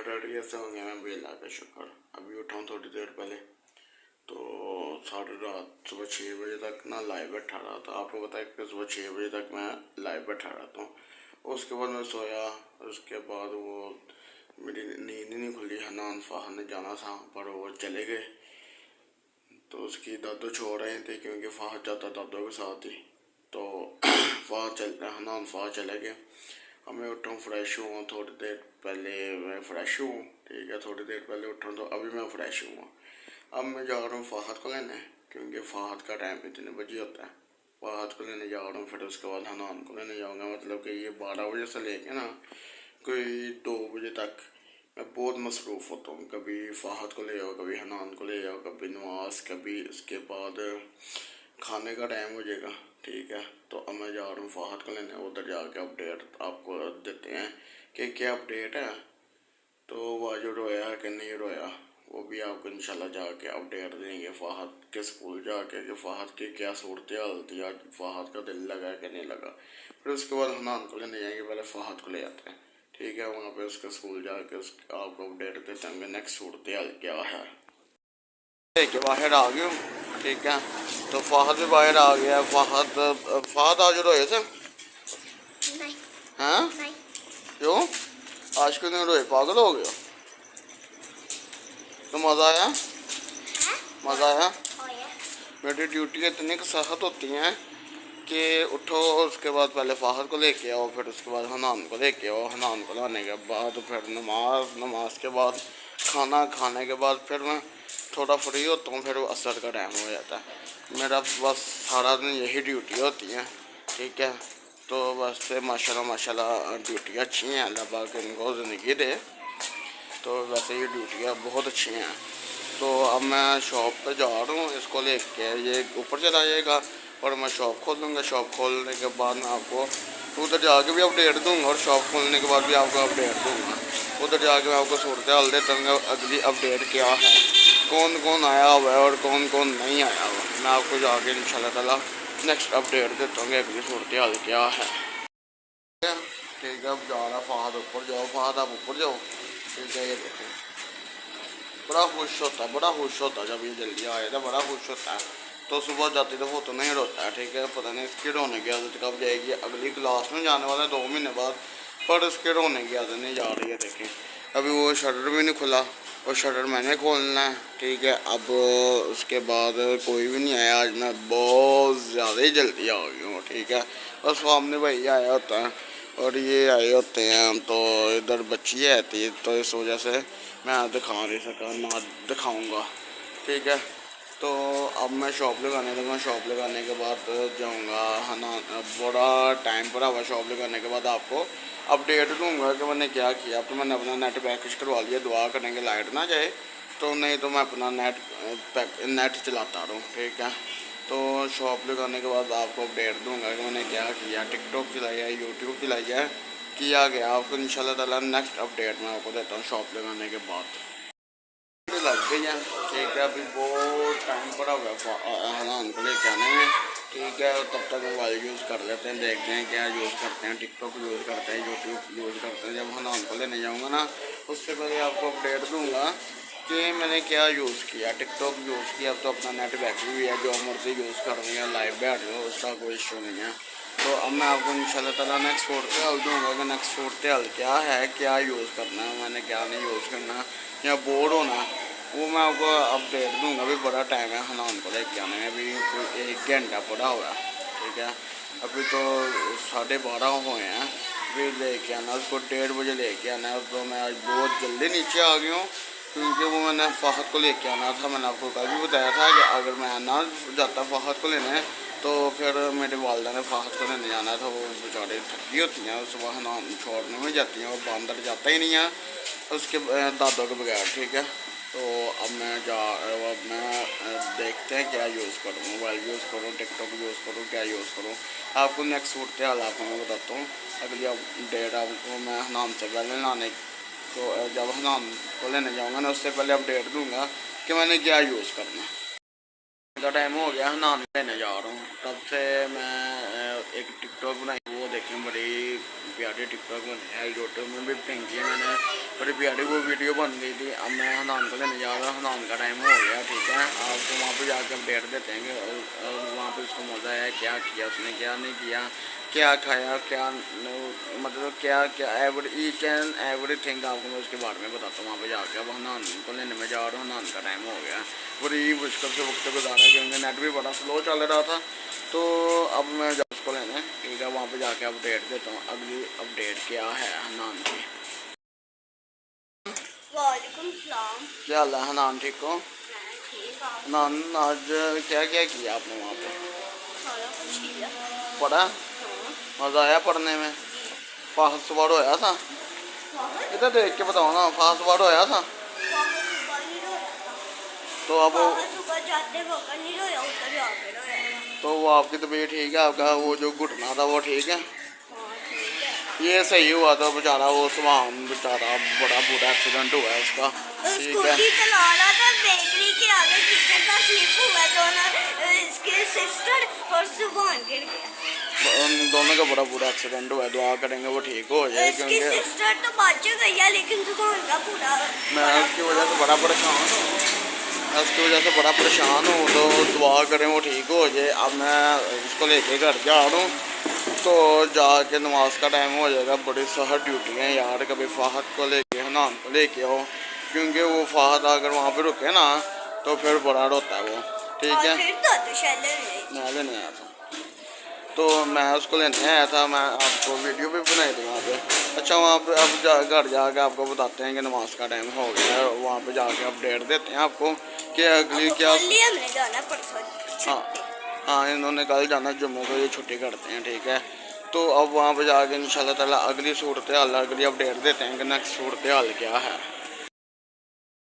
Ready ऐसे हो गया। मैं बेला का शुक्र अभी उठा हूँ थोड़ी देर पहले। तो साढ़े रात सुबह 6 बजे तक ना लाइव बैठा रहा था। आपको पता है कि सुबह 6 बजे तक मैं लाइव बैठा रहता हूँ। उसके बाद मैं सोया। उसके बाद वो मेरी नींद ही नहीं खुली। हनान फाहन ने जाना था पर वो चले गए। तो उसकी दादो छोड़ रहे थे क्योंकि फाहद जाता दादो के साथ ही। तो हनान फाह चले गए। अब मैं उठा हूँ, फ्रेश हुआ थोड़ी देर पहले। मैं फ्रेश हूँ, ठीक है। थोड़ी देर पहले उठा तो अभी मैं फ्रेश हुआ। अब मैं जा रहा हूँ फाहद को लेने क्योंकि फाहद का टाइम इतने बजे होता है। फाहद को लेने जा रहा हूँ, फिर उसके बाद हनान को लेने जाऊँगा। मतलब कि ये 12 बजे से लेके ना कोई 2 बजे तक मैं बहुत मसरूफ़ होता हूँ। कभी फाहद को ले जाओ, कभी हनान को ले जाओ, कभी नवाज, कभी उसके बाद खाने का टाइम हो जाएगा, ठीक है। तो अब मैं जा रहा हूँ फाहद को लेने। उधर जाके अपडेट आपको देते हैं कि क्या अपडेट है। तो वाजो रोया कि नहीं रोया वो भी आपको इंशाल्लाह जाके अपडेट देंगे फाहद के स्कूल जाके कि फाहद की क्या सूरत हाल थी, आज फाहद का दिल लगा कि नहीं लगा। फिर उसके बाद हनान को लेने जाएंगे, पहले फाहद को ले जाते हैं, ठीक है। वहाँ पे उसका स्कूल जाके आपको अपडेट देते हैं नेक्स्ट सूरत हाल क्या है। के बाहर आ गया, ठीक है। तो फाहद भी बाहर आ गया। फाहद आज रोए थे? हैं? क्यों आज क्यों नहीं रोए? पागल हो गया? तो मज़ा आया? मज़ा आया? मेरी ड्यूटी इतनी सख्त होती हैं कि उठो, उसके बाद पहले फाहद को लेके आओ, फिर उसके बाद हनान को लेके आओ। हनान को लाने के बाद फिर नमाज के बाद खाना खाने के बाद फिर मैं थोड़ा फ्री होता हूँ। फिर असर का टाइम हो जाता है। मेरा बस सारा दिन यही ड्यूटी होती है, ठीक है। तो बस से माशाल्लाह माशाल्लाह ड्यूटी अच्छी हैं, अल्लाह पाक इनको ज़िंदगी दे। तो वैसे ये ड्यूटियाँ बहुत अच्छी हैं। तो अब मैं शॉप पे जा रहा हूँ, इसको लेके ये ऊपर चला जाएगा और मैं शॉप खोल दूँगा। शॉप खोलने के बाद मैं आपको उधर जाके भी अपडेट दूँगा और शॉप खोलने के बाद भी आपको अपडेट दूँगा। उधर जाके मैं आपको सूरत हाल देता हूँ अगली अपडेट क्या है, कौन कौन आया हुआ है और कौन कौन नहीं आया हुआ। मैं आपको जाके इंशाल्लाह ताला नेक्स्ट अपडेट देता हूँ अगली सूरत हाल क्या है, ठीक है। अब जा रहा फाहद, ऊपर जाओ फाहद, आप ऊपर जाओ, ठीक है। ये देखो बड़ा खुश होता जब ये जल्दी आए था, बड़ा खुश होता है। तो सुबह जाते तो वो तो नहीं रोता है, ठीक है। पता नहीं इसकी रोने की आदत कब जाएगी। अगली क्लास में जाने वाला 2 महीने बाद, पर उसके रोने की आदत नहीं जा रही है। देखें अभी वो शटर भी नहीं खुला, और शटर मैंने खोलना है, ठीक है। अब उसके बाद कोई भी नहीं आया। आज मैं बहुत ज़्यादा ही जल्दी आ गई हूँ, ठीक है। और सामने भाई आया होता है और ये आए होते हैं। तो इधर बच्ची आती है, तो इस वजह से मैं दिखा नहीं सका, ना दिखाऊंगा, ठीक है। तो अब मैं शॉप लगाने लगा। शॉप लगाने के बाद जाऊंगा बड़ा टाइम पड़ा हुआ। शॉप लगाने के बाद आपको अपडेट दूंगा कि मैंने क्या किया। तो मैंने अपना नेट पैकेज करवा लिया, दुआ करेंगे लाइट ना जाए। तो नहीं तो मैं अपना नेट चलाता रहूँ, ठीक है। तो शॉप लगाने के बाद आपको अपडेट दूंगा कि मैंने क्या किया। टिकटॉक चलाई है, यूट्यूब चलाई है, किया गया। आपको इंशाल्लाह ताला नेक्स्ट अपडेट मैं आपको देता हूँ शॉप लगाने के बाद। लग गई है, ठीक है। अभी बहुत टाइम पड़ा हुआ है हनान को लेके आने में, ठीक है। तब तक मोबाइल यूज़ कर लेते हैं, देखते हैं क्या यूज़ करते हैं। टिकटॉक यूज़ करते हैं, यूट्यूब यूज़ करते हैं। जब हनान को लेने जाऊँगा ना, उससे पहले आपको अपडेट दूँगा कि मैंने क्या यूज़ किया। टिकटॉक यूज़ किया तो अपना नेट बैटरी भी है, जो मर्जी यूज़ कर रही है, लाइव बैठ रहे हो, उसका कोई इशू नहीं है। तो अब मैं आपको इंशाल्लाह ताला नेक्स्ट सूरत हाल दूँगा कि नेक्स्ट सूरत हाल क्या है, क्या यूज़ करना है मैंने, क्या नहीं यूज़ करना, या बोर्ड होना, वो मैं आपको अपडेट दूंगा। अभी बड़ा टाइम है हनान को लेके आने में, अभी कोई 1 घंटा पड़ा हुआ है, ठीक है। अभी तो 12:30 हुए हैं। अभी लेके आना उसको 1:30 बजे लेके आना है। तो मैं आज बहुत जल्दी नीचे आ गया हूँ क्योंकि वो मैंने फाहद को लेके आना था। मैंने आपको कल भी बताया था कि अगर मैं ना जाता फाहद को लेने, तो फिर मेरे वालदा ने फाहद को लेने जाना था। वो बेचारे थकी होती हैं, सुबह हनान छोड़ने में जाती हैं और बंदर जाता ही नहीं है उसके दादों के बगैर, ठीक है। तो अब मैं देखते हैं क्या यूज़ करूँ, मोबाइल यूज़ करूँ, टिकटॉक यूज़ करूँ, क्या यूज़ करूँ। आपको नेक्स्ट सूरत हाल आपको मैं बताता हूँ। अगली अपडेट आपको मैं हनान से पहले लाने, तो जब हनान को लेने जाऊँगा ना, उससे पहले अपडेट दूँगा कि मैंने क्या यूज़ करना। का टाइम हो गया, हनान लेने जा रहा हूँ। तब से मैं एक टिकटॉक बनाई, वो देखें बड़ी प्यारी टिकटॉक बनी है। यूट्यूब में भी फेंकी है मैंने, बड़ी प्यारी वो वीडियो बन गई थी। अब मैं हनान को लेने जा रहा हूँ, हनान का टाइम हो गया, ठीक है। आपको वहाँ पे जाकर अपडेट देते हैं कि वहाँ पे उसको मज़ा आया, क्या किया उसने, क्या नहीं किया, क्या खाया, क्या मतलब क्या क्या ईच एंड एवरी थिंग आपको मैं उसके बारे में बताता हूँ वहाँ पे जाकर। अब हनान को लेने में जा रहा हूँ, हनान का टाइम हो गया, बड़ी मुश्किल से वक्त गुजारा क्योंकि नेट भी बड़ा स्लो चल रहा था। तो अब मैं जा उसको लेने, ठीक है, वहाँ पे जाके अपडेट देता हूँ अगली अपडेट क्या है हनान की। वालेकुम सलाम। क्या हाल है हनान, ठीक हो? हनान आज क्या क्या किया आपने वहाँ पे? सारा कुछ किया। पढ़ा? मज़ा आया पढ़ने में? फास्ट वर्ड होया था? इधर देख के बताओ ना, फास्ट वर्ड होया था? तो अब सुबह जाते वक्त नहीं रोया, उधर जाके रोया। तो वो आपकी तबीयत ठीक है? आपका वो जो घुटना था वो ठीक है? हाँ ठीक है। ये सही हुआ था बेचारा, वो सुभान बेचारा बड़ा बुरा एक्सीडेंट हुआ है उसका, ठीक है। स्कूटी चला रहा था, बेकरी के आगे किचन का स्लिप हुआ, दोनों इसके सिस्टर और सुभान गिर गया। उन दोनों का बड़ा बुरा एक्सीडेंट हुआ है, दुआ करेंगे वो ठीक हो जाए इसकी क्योंकि सिस्टर तो बच गई है लेकिन सुभान का पूरा मैं उसकी वजह से बड़ा परेशान हूँ, मैं उसकी वजह से बड़ा परेशान हूँ। तो दुआ करें वो ठीक हो जाए। अब मैं उसको लेके घर जा रहा हूँ, तो जाके नमाज का टाइम हो जाएगा। बड़ी सहर ड्यूटी है यार, कभी फाहद को लेके हनान को लेके आओ, क्योंकि वो फाहद अगर वहाँ पे रुके ना तो फिर बड़ा रोता है वो, ठीक है। मैं लेने आया था, तो मैं उसको लेने आया था, मैं आपको वीडियो भी बनाई थी वहाँ पे। अच्छा वहाँ पे अब घर जाके आपको बताते हैं कि नमाज का टाइम हो गया है, वहाँ पे जाके अपडेट देते हैं आपको कि अगली क्या। हाँ हाँ, इन्होंने कल जाना जुम्मे को, ये छुट्टी करते हैं, ठीक है। तो अब वहाँ पे जाके इंशाल्लाह ताला अगली सूरत हाल, अगली अपडेट देते हैं कि नेक्स्ट सूरत हाल क्या है।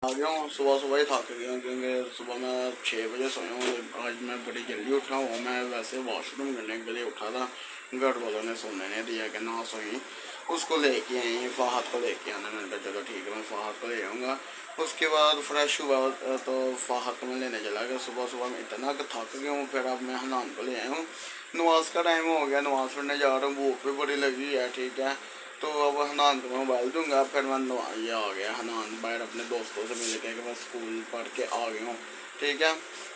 आ गया हूँ, सुबह सुबह ही थक गया हूँ क्योंकि सुबह मैं 6 बजे सोया हूँ। आज मैं बड़ी जल्दी उठा हूँ, मैं वैसे वॉशरूम करने के लिए उठा था, घर वालों ने सोने नहीं दिया कि ना सोई। उसको लेके आई, फाहद को लेके आना, मैंने कहा चलो ठीक है मैं फाहद को ले आऊँगा। उसके बाद फ्रेश हुआ तो फाहद को मैं लेने चला गया। सुबह सुबह मैं इतना कि थक गया हूँ, फिर अब मैं हनान को ले आया हूँ। नमाज का टाइम हो गया, नमाज पढ़ने जा रहा हूँ, भूख भी बड़ी लगी है, ठीक है। तो अब हनान को मोबाइल दूंगा, फिर मैं ये आ गया हनान बाहर अपने दोस्तों से मिल के कि मैं स्कूल पढ़ के आ गया हूँ, ठीक है।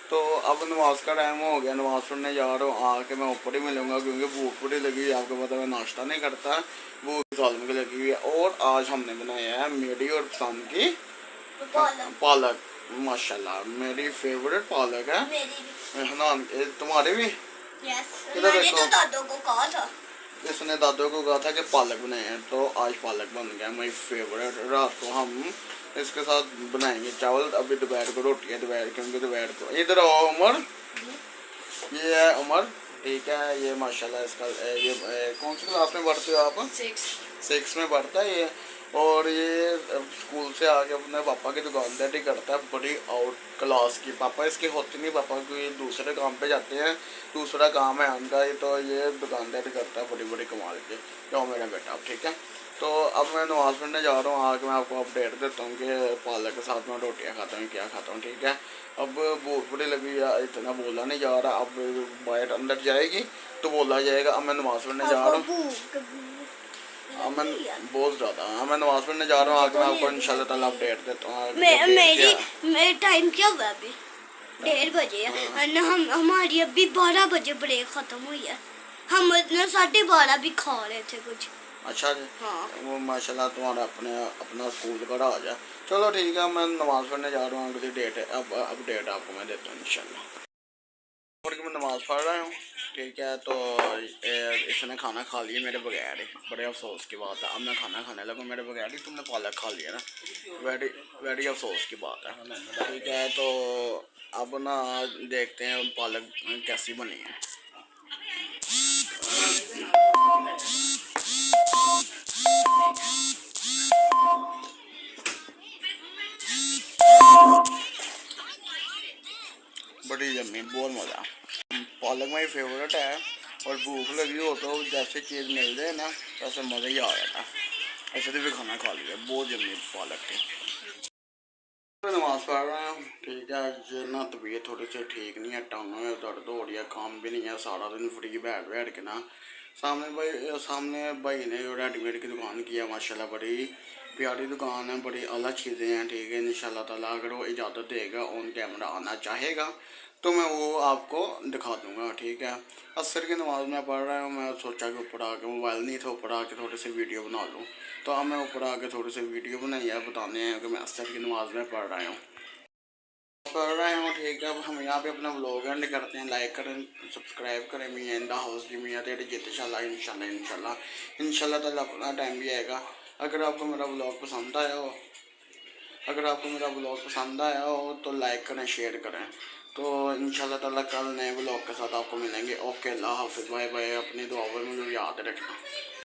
तो अब नमाज का टाइम हो गया, नमाज पढ़ने जा रहा हूँ, आके मैं ऊपर ही मिलूँगा क्योंकि भूख बड़ी लगी है। आपको पता है मैं नाश्ता नहीं करता, भूख सालन की लगी हुई है। और आज हमने बनाया है मेरी और पसंद की पालक, माशाल्लाह मेरी फेवरेट पालक है। हनान तुम्हारे भी? इधर देखो, दादों को कहा था, इसने दादों को कहा था कि पालक बनाए हैं, तो आज पालक बन गया मेरी फेवरेट। रात को हम इसके साथ बनाएंगे चावल, अभी दोपहर को रोटी है, दोपहर क्योंकि दोपहर को। इधर आओ उमर, ये है उमर, ठीक है। ये माशाल्लाह इसका ये कौन सी क्लास में पढ़ते हो आप? 6 में पढ़ता है ये। और ये स्कूल से आके अपने पापा की दुकानदारी करता है, बड़ी आउट क्लास की। पापा इसके होते नहीं, पापा को ये दूसरे काम पे जाते हैं, दूसरा काम है उनका। ये तो ये दुकानदारी करता है बड़ी बड़ी कमाल के, जो मेरा बेटा, ठीक है। तो अब मैं नमाज पढ़ने जा रहा हूँ, आके मैं आपको अपडेट देता हूँ कि पालक के साथ मैं रोटियाँ खाता हूँ, क्या खाता हूँ, ठीक है। अब भूख बड़ी लगी है, इतना बोला नहीं जा रहा, अब बाहर अंदर जाएगी तो बोला जाएगा। अब मैं नमाज पढ़ने जा रहा हूँ, मैं बहुत ज़्यादा, मैं नमाज पढ़ने जा रहा हूँ, आगे मैं आपको इंशाल्लाह ताला अपडेट देता हूँ। मेरी टाइम क्या हुआ अभी? 1:30 बजे है। हमारी अभी 12 बजे ब्रेक खत्म हुई है, हम 12:30 भी खा रहे थे कुछ। अच्छा जी, हाँ। वो माशाल्लाह तुम्हारा अपना स्कूल का आ जाए। चलो ठीक है, मैं नमाज पढ़ने जा रहा हूँ, अगली डेट अब अपडेट आपको मैं देता हूँ इंशाल्लाह। मैं नमाज़ पढ़ रहा हूँ, ठीक है। तो इसने खाना खा लिया मेरे बगैर ही, बड़े अफसोस की बात है। अब मैं खाना खाने लगा मेरे बगैर ही, तुमने पालक खा लिया ना, वेरी वेरी अफसोस की बात है, ठीक है। तो अब ना देखते हैं पालक कैसी बनी है। बड़ी जमी, बहुत मज़ा। पालक मेरी फेवरेट है, और भूख लगी हो तो जैसे चीज़ मिल जाए ना वैसे मज़ा ही आ जाता। ऐसे तो भी खाना खा लिया, बहुत जमी पालक की। मैं नमाज़ पढ़ रहा हूँ, ठीक है। ये ना तबीयत थोड़ी सी ठीक नहीं है, टांगों में दर्द हो रही है, काम भी नहीं है, सारा दिन फ्री बैठ बैठ के ना सामने भाई ने जो रेडीमेड की दुकान की है माशाल्लाह, बड़ी प्यारी दुकान है, बड़ी अलग चीज़ें हैं, ठीक है। इंशाल्लाह ताला अगर वो इजाज़त देगा, ऑन कैमरा आना चाहेगा तो मैं वो आपको दिखा दूंगा, ठीक है। असर की नमाज़ में पढ़ रहा हूँ, मैं सोचा कि ऊपर आके मोबाइल नहीं था, ऊपर आके थोड़ी सी वीडियो बना लूँ, तो अब मैं ऊपर आके थोड़ी सी वीडियो बनाई है, बताने हैं कि मैं असर की नमाज़ में पढ़ रहा हूँ, ठीक है। अब हम यहाँ पे अपना व्लॉग एंड करते हैं। लाइक करें, सब्सक्राइब करें। मियाँ इंदा हाउस जी मियाँ तेरे जित इंशाल्लाह ताला अपना टाइम भी आएगा। अगर आपको मेरा व्लॉग पसंद आया हो तो लाइक करें, शेयर करें। तो इंशाल्लाह ताला कल नए व्लॉग के साथ आपको मिलेंगे। ओके, अल्लाह हाफिज़, बाय बाय। अपनी दुआ में मुझे याद रखना।